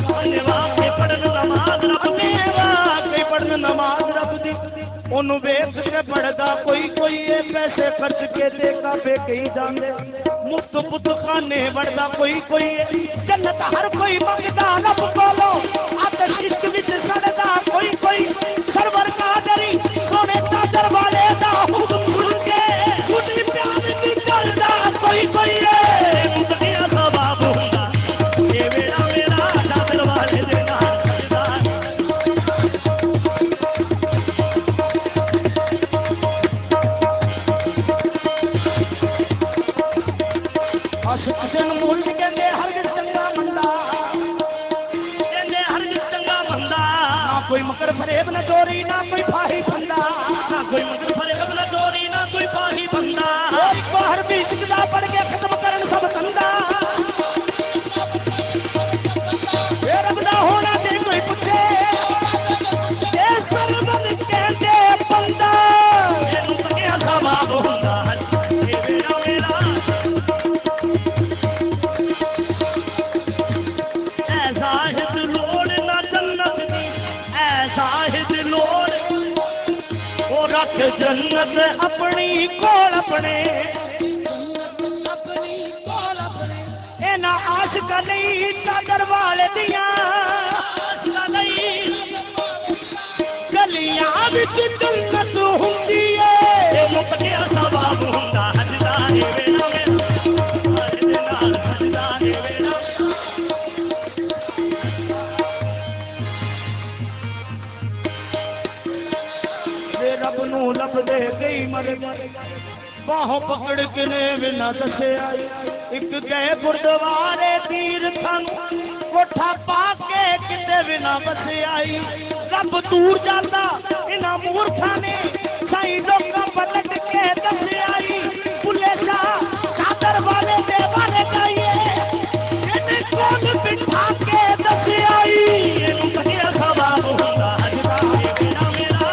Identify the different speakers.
Speaker 1: ਵਾਕੇ ਪੜਨ ਨਮਾਜ਼ ਰੱਬ ਦੀ ਵਾਕੇ ਪੜਨ ਨਮਾਜ਼ ਰੱਬ ਦੀ ਉਹਨੂੰ ਵੇਖ ਕੇ ਪੜਦਾ ਕੋਈ ਕੋਈ ਇਹ ਪੈਸੇ ਖਰਚ ਕੇ ਦੇ ਕਾਬੇ ਕਹੀ ਜਾਂਦੇ ਮੁਫਤ ਪੁੱਤ ਖਾਨੇ ਵੜਦਾ ਕੋਈ ਕੋਈ ਜੰਨਤ ਹਰ ਕੋਈ ਮੰਗਦਾ ਰੱਬ ਕੋਲੋਂ ਆਤਸ਼ ਇਸ਼ਕ ਵਿੱਚ ਸੜਦਾ ਕੋਈ ਕੋਈ ਸਰਵਰ ਕਾਦਰੀ ਸੋਨੇ ਚਾਦਰ ਵਾਲੇ ਦਾ ਹੁਕਮ ਸੁਣ ਕੇ ਖੁਦੀ ਪਿਆਰ ਦੀ ਕਰਦਾ ਕੋਈ ਕੋਈ ਮੁਕਤਿਆ ਸਵਾਬ ਹੁੰਦਾ ਇਹ ਵੇਲਾ ਮੇਰਾ ਚਾਦਰ ਵਾਲੇ ਦੇ ਨਾਲ ਅਸਨ ਮੂਲ ਕਹਿੰਦੇ ਹਰ ਚੰਗਾ ਬੰਦਾ ਕਹਿੰਦੇ ਹਰ ਚੰਗਾ ਬੰਦਾ ਨਾ ਕੋਈ ਮਕਰ ਫਰੇਬ ਨਾ ਚੋਰੀ ਨਾ ਕੋਈ ਫਾਹੀ ਬੰਦਾ ਨਾ ਕੋਈ ਮਕਰ ਫਰੇਬ ਨਾ ਚੋਰੀ ਨਾ ਕੋਈ ਫਾਹੀ ਬੰਦਾ ਬਾਹਰ ਵੀ ਸਿੱਖਦਾ ਪੜ ਕੇ ਖਤਮ ਕਰਨ ਸਭ ਸੰਦਾ ਇਹ ਰੱਬ ਦਾ ਹੋਣਾ ਤੇ ਕੋਈ ਪੁੱਛੇ ਇਹ ਸਰਬਤ ਕਹਿੰਦੇ ਬੰਦਾ ਇਹਨੂੰ ਤਕਿਆ ਸਵਾਬ ਹੁੰਦਾ ਇਹ ਮੇਰਾ ਮੇਰਾ ਜ਼ਾਹਿਦ ਲੋੜ ਨਾ ਜੰਨਤ ਦੀ ਐ ਜ਼ਾਹਿਦ ਲੋੜ ਉਹ ਰੱਖ ਜੰਨਤ ਆਪਣੀ ਕੋਲ ਆਪਣੇ ਇਹਨਾਂ ਆਸ਼ਕਾਂ ਲਈ ਚਾਦਰ ਵਾਲੇ ਦੀਆਂ ਆਸ਼ਕਾਂ ਲਈ ਗਲੀਆਂ ਵਿੱਚ ਜੰਨਤ ਹੁੰਦੀ ਏ ਮੁਕਤਿਆ ਸਵਾਬ ਹੁੰਦਾ ਹੱਜਦਾ ਏ ਵੇਲਾ ਮੇਰਾ ਹੱਜ ਦੇ ਨਾਲ ਹੱਜਦਾ ਏ ਵੇਲਾ ਰੱਬ ਨੂੰ ਲੱਭਦੇ ਕਈ ਮਰ ਗਏ ਬਾਹੋਂ ਪਕੜ ਕੇ ਨੇ ਬਿਨਾ ਦੱਸਿਆ ਇੱਕ ਗਏ ਗੁਰਦੁਆਰੇ ਤੀਰਥਾਂ ਕੋਠਾ ਪਾ ਕੇ ਕਿਤੇ ਬਿਨਾ ਬਸਿਆ ਰੱਬ ਦੂਰ ਜਾਂਦਾ ਇਹਨਾਂ ਮੂਰਖਾਂ ਨੇ ਸਾਈ ਲੋਕਾਂ ਪਲਟ ਕੇ ਦੱਸਿਆ ਭੁੱਲੇ ਜਾ ਚਾਦਰ ਵਾਲੇ ਦੇ ਬਾਰੇ ਕਹੀਏ ਇਹਨੇ ਕੋਲ ਬਿਠਾ ਕੇ ਦੱਸਿਆ ਇਹਨੂੰ ਕਹਿਆ ਸਵਾਬ ਹੁੰਦਾ ਹਜਦਾ ਮੇਰਾ ਮੇਰਾ